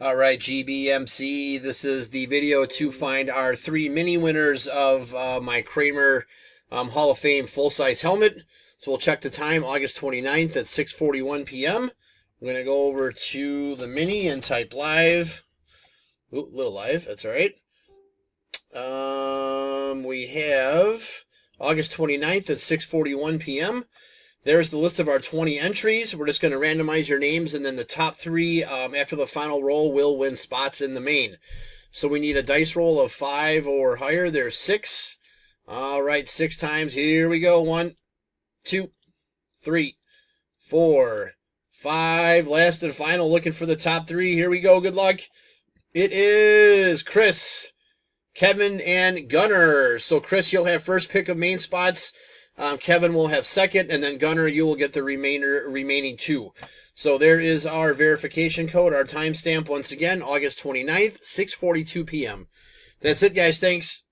All right, GBMC. This is the video to find our three mini winners of my Kramer Hall of Fame full-size helmet. So we'll check the time, August 29th at 6:41 p.m. I'm going to go over to the mini and type live. Ooh, little live. That's all right. We have August 29th at 6:41 p.m. There's the list of our 20 entries. We're just going to randomize your names, and then the top three after the final roll will win spots in the main. So we need a dice roll of 5 or higher. There's 6. All right, 6 times. Here we go. 1, 2, 3, 4, 5. Last and final, looking for the top 3. Here we go. Good luck. It is Chris, Kevin, and Gunner. So Chris, you'll have first pick of main spots. Kevin will have second, and then Gunner, you will get the remaining 2. So there is our verification code, our timestamp once again, August 29th, 6:42 p.m. That's it, guys. Thanks.